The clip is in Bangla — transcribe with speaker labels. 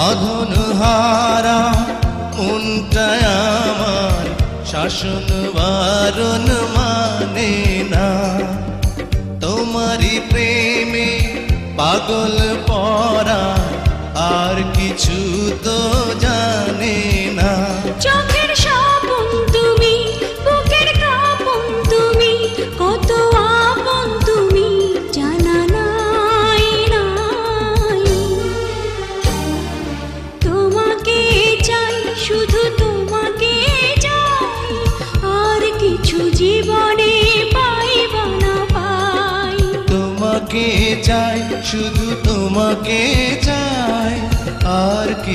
Speaker 1: বাঁধন হারা মনটা আমার শাসন বারণ মানে না। তোমারই প্রেমে পাগল পরা আর কিছু তো জানে না।
Speaker 2: চোখের স্বপন তুমি, বুকের কাঁপন তুমি, কত আপন তুমি জানা নাই নাই। তোমাকে চাই, শুধু তোমাকে চাই, আর কিছু জীবনে পাইব না পাই।
Speaker 1: তোমাকে চাই, শুধু তোমাকে চাই, আর কিছু